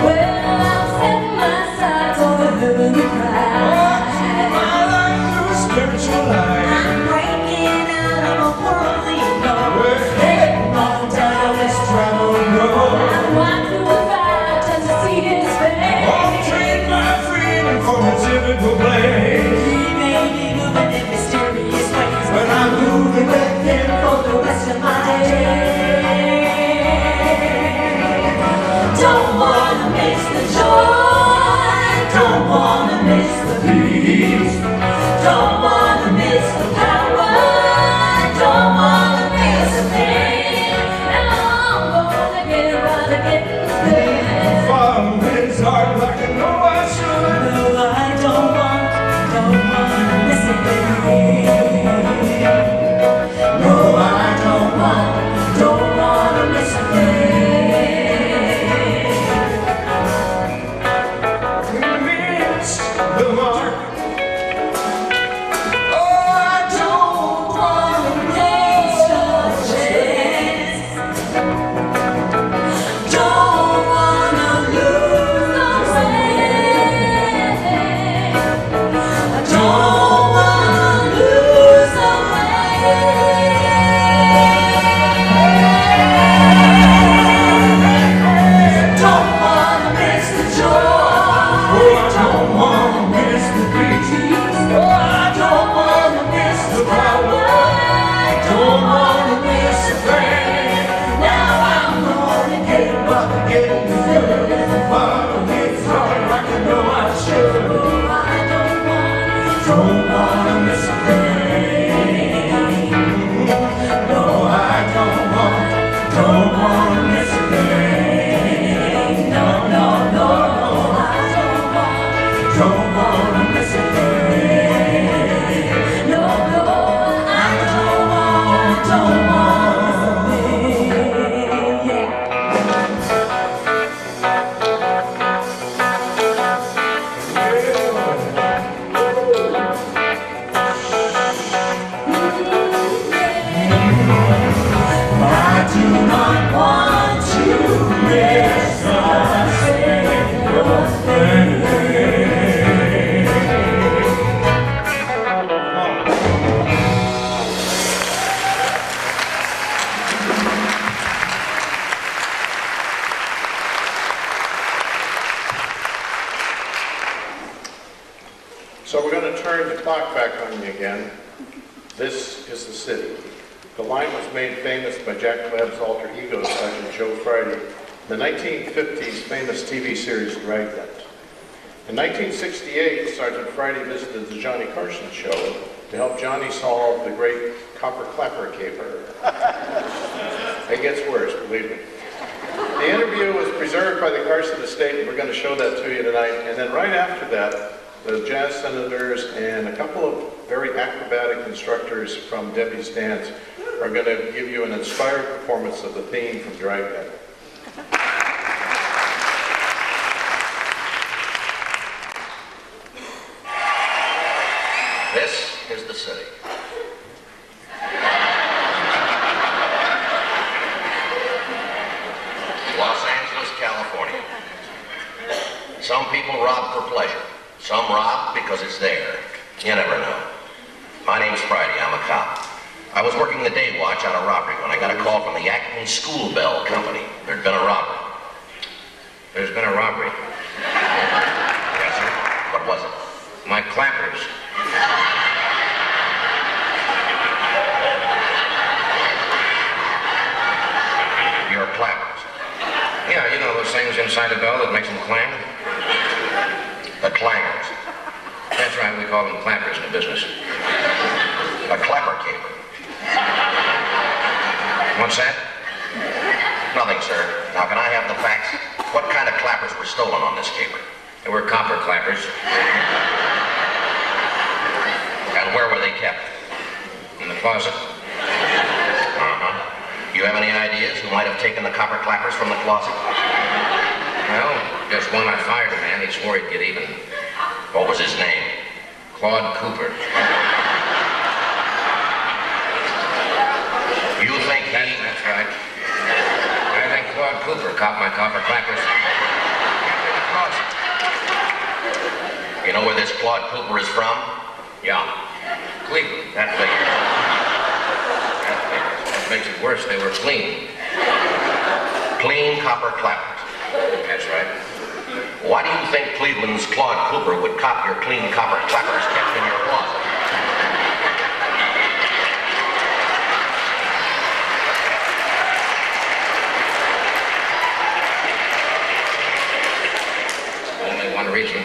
Well, I'm setting my sights on the heavenly prize. My life through a spiritual life. I'm breaking out of a worldly love. Heading on down this travel road. I walk through the fire just to see his face. Oh, trade my freedom for a typical place. He may be moving in mysterious ways, but I'm moving with him for the rest of my days. Don't wanna miss the joy. Don't wanna miss the peace. Don't wanna miss the power. Don't wanna miss a thing. And I'm gonna get what I didn't get. It's hard like I know I should. No, I don't wanna miss a thing. No, I don't wanna miss a thing. Miss the mark. Oh, I don't wanna miss a chance. Don't wanna lose the way. I don't wanna lose the way. Don't wanna miss the joy. Oh, I don't wanna miss the peace. Oh, I don't wanna miss the power. I don't wanna miss a thing. Now I'm gonna get what I get good. But it's hard like I know I should. Oh, I don't wanna miss a thing. No, I don't wanna miss a thing. No, no, no, no, I don't wanna miss a thing. No, no, I don't wanna miss a thing. I do not want to miss a single thing. So we're going to turn the clock back on you again. This is the city. The line was made famous by Jack Webb's alter ego, Sergeant Joe Friday, the 1950s famous TV series Dragnet. In 1968, Sergeant Friday visited the Johnny Carson show to help Johnny solve the great copper clapper caper. It gets worse, believe me. The interview was preserved by the Carson estate, and we're going to show that to you tonight. And then right after that, the Jazz Senators and a couple of very acrobatic instructors from Debbie's Dance are going to give you an inspired performance of the theme from Dragnet. This is the city. Los Angeles, California. Some people rob for pleasure. Some rob because it's there. You never know. My name's Friday. I'm a cop. I was working the day watch on a robbery when I got a call from the Acme School Bell Company. There'd been a robbery. There's been a robbery. Yes, sir. What was it? My clappers. Your clappers. Yeah, you know those things inside the bell that makes them clang? The clangers. That's right, we call them clappers in the business. A clapper caper. What's that? Nothing, sir. Now, can I have the facts? What kind of clappers were stolen on this caper? They were copper clappers. And where were they kept? In the closet. Uh-huh. You have any ideas who might have taken the copper clappers from the closet? Well, just one. I fired a man. He swore he'd get even. What was his name? Claude Cooper. You think he... That's right. I think Claude Cooper copped my copper clappers. In the closet. You know where this Claude Cooper is from? Yeah. Cleveland. That figures. That makes it worse. They were clean. Clean copper clappers. That's right. Why do you think Cleveland's Claude Cooper would cop your clean copper clappers kept in your closet? Only one reason.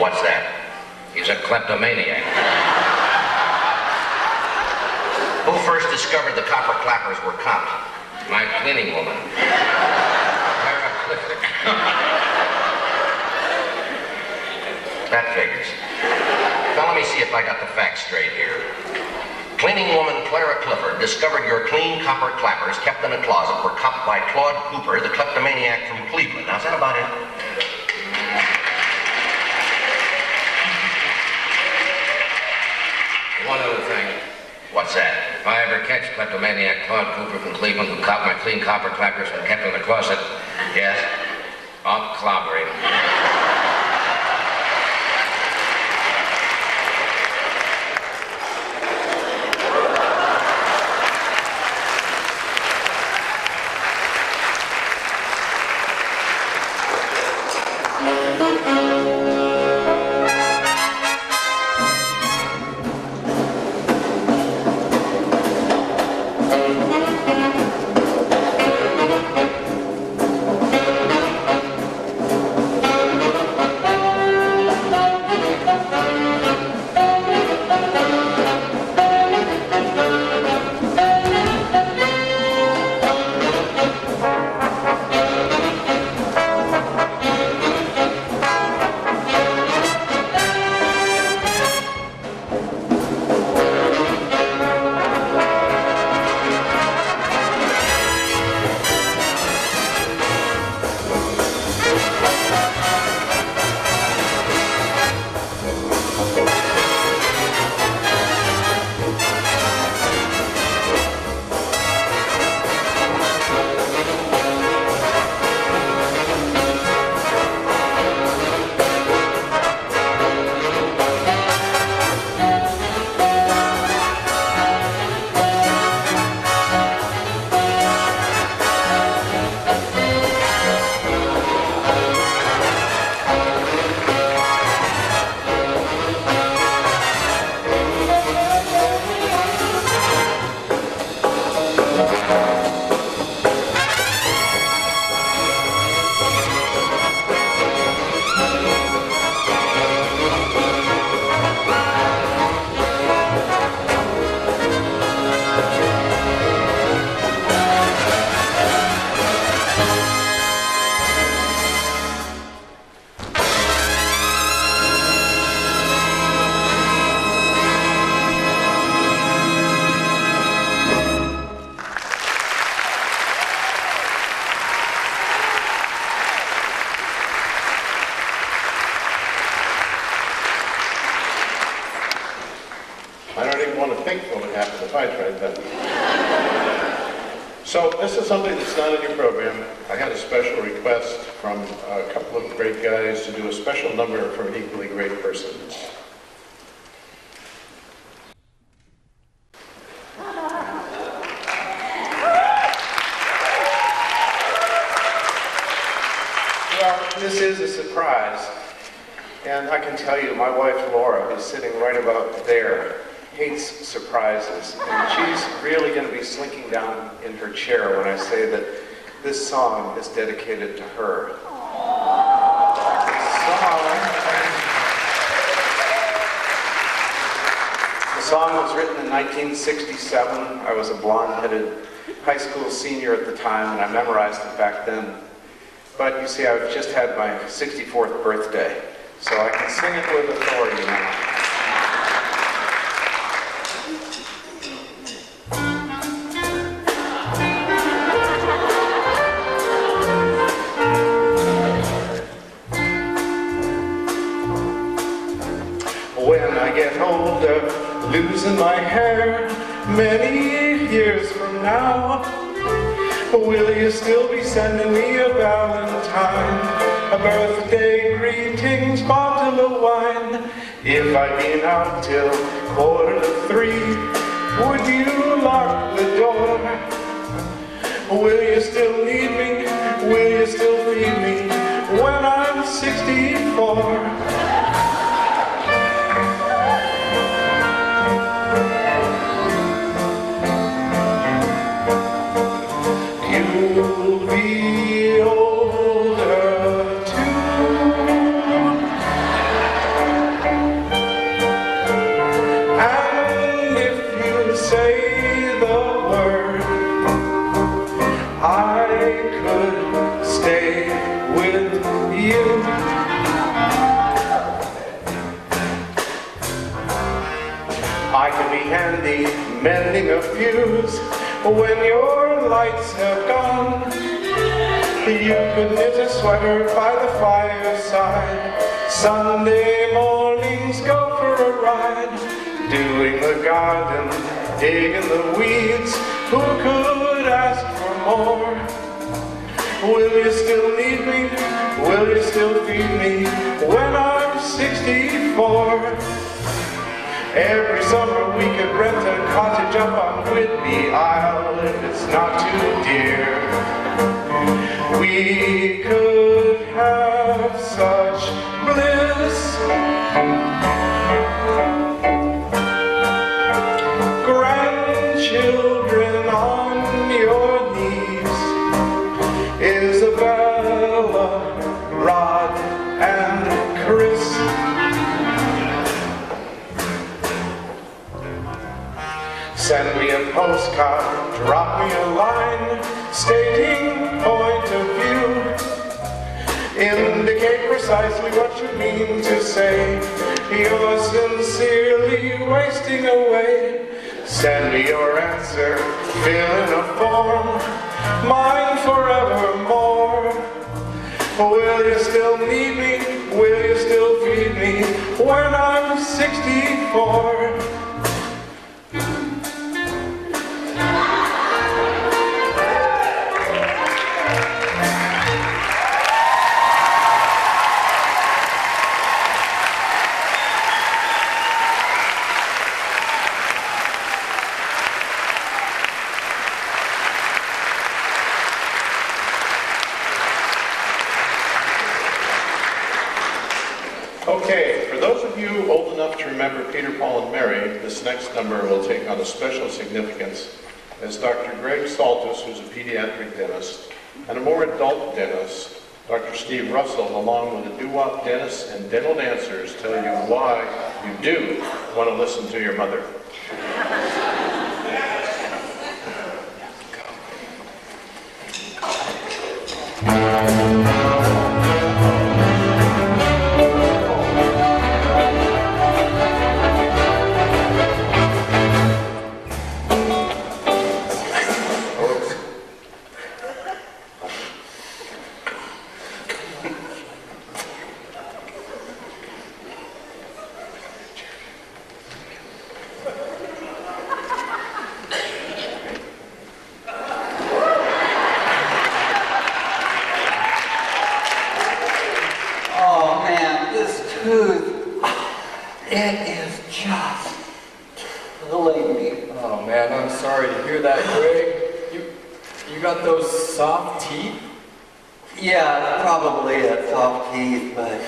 What's that? He's a kleptomaniac. Who first discovered the copper clappers were copped? My cleaning woman. Clara Clifford. That figures. Now let me see if I got the facts straight here. Cleaning woman Clara Clifford discovered your clean copper clappers kept in a closet were copped by Claude Cooper, the kleptomaniac from Cleveland. Now is that about it? One other thing. What's that? If I ever catch kleptomaniac Claude Cooper from Cleveland who copped my clean copper clappers and kept in the closet, yes, I'll clobber him. think what would happen if I tried that. So this is something that's not in your program. I had a special request from a couple of great guys to do a special number for an equally great person. Well, this is a surprise. And I can tell you, my wife Laura, who's sitting right about there, hates surprises. And she's really going to be slinking down in her chair when I say that this song is dedicated to her. The song was written in 1967. I was a blonde-headed high school senior at the time, and I memorized it back then. But you see, I've just had my 64th birthday, so I can sing it with authority now. When I get older, losing my hair, many years from now, will you still be sending me a valentine, a birthday greetings, bottle of wine? If I've been out till 2:45, would you lock the door? Will you still need me? Will you still feed me when I'm 64? You'll be older too, and if you say the word, I could stay with you. I can be handy mending a fuse when your lights have gone. You could knit a sweater by the fireside. Sunday mornings go for a ride, doing the garden, digging the weeds. Who could ask for more? Will you still need me? Will you still feed me when I'm 64? Every summer we could rent a cottage up on Whitby Isle if it's not too dear. We could have such bliss. Grandchildren on your knees, Isabella, Rod, and Chris. Send me a postcard, drop me a line, stating point of view. Indicate precisely what you mean to say. You're sincerely wasting away. Send me your answer, fill in a form, mine forevermore. Will you still need me? Will you still feed me when I'm 64? Okay, for those of you old enough to remember Peter, Paul, and Mary, this next number will take on a special significance as Dr. Greg Saltus, who's a pediatric dentist, and a more adult dentist, Dr. Steve Russell, along with the doo-wop dentists and dental dancers, tell you why you do want to listen to your mother. tooth. It is just killing me. Oh man, I'm sorry to hear that, Greg. You got those soft teeth? Yeah, probably a soft teeth, but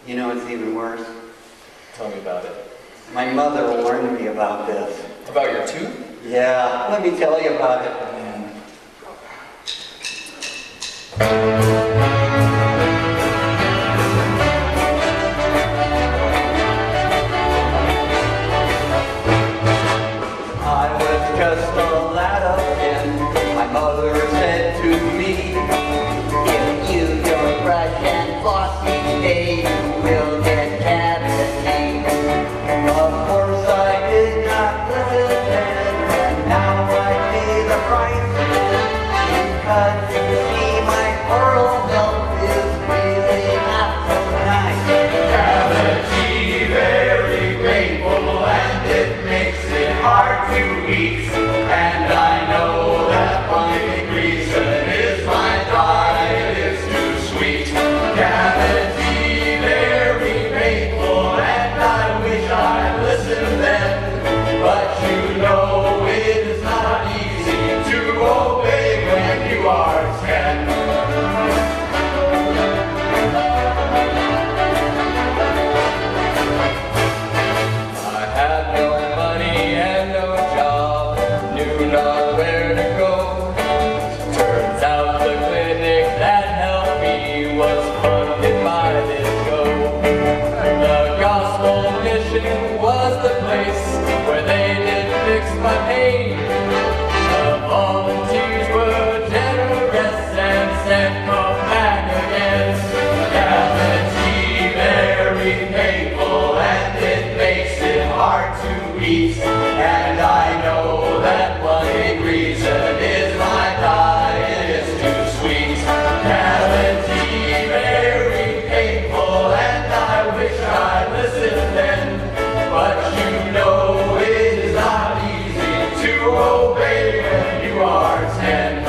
you know what's even worse? Tell me about it. My mother warned me about this. About your tooth? Yeah, let me tell you about it. I was just a lad of 10. My mother said to me, if you don't brush and floss each day, you will get cavity. Of course I did not listen then, and now I pay the price. Because you see my oral health is really not so nice. Cavity very painful and it makes it hard to eat. And I know that one big reason is my diet is too sweet. Cavity very painful and I wish I listened then. But you know it is not easy to obey when you are 10. I had no money and no job, knew not where to go. Turns out the clinic that helped me was funded by this show. The gospel mission was the place where they did fix my pain. The volunteers were generous and said come back again. Cavity very painful and it makes it hard to eat. And I know that one big reason is my diet is too sweet. Cavity very painful and I wish I listened then. But you know it is not easy to obey when you are 10.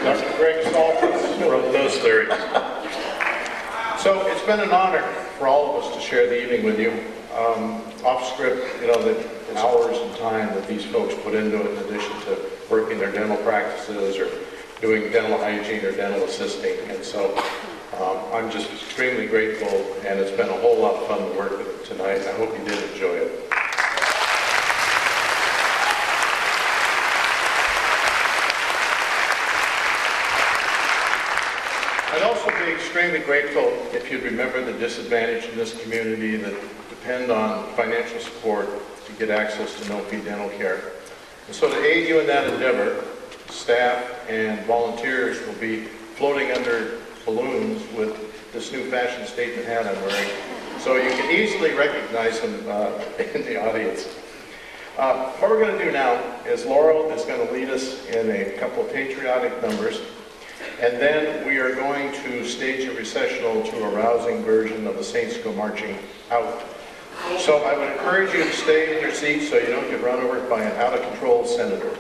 Dr. Greg Stoltz wrote those lyrics. So it's been an honor for all of us to share the evening with you. off script, you know, the hours and time that these folks put into it in addition to working their dental practices or doing dental hygiene or dental assisting. And so I'm just extremely grateful, and it's been a whole lot of fun to work with them tonight. I hope you did enjoy it. I'd also be extremely grateful if you'd remember the disadvantaged in this community that depend on financial support to get access to no-fee dental care. And so to aid you in that endeavor, staff and volunteers will be floating under balloons with this new fashion statement hat I'm wearing, so you can easily recognize them in the audience. What we're going to do now is Laurel is going to lead us in a couple of patriotic numbers, and then we are going to stage a recessional to a rousing version of the Saints Go Marching Out. So I would encourage you to stay in your seats so you don't get run over by an out-of-control senator.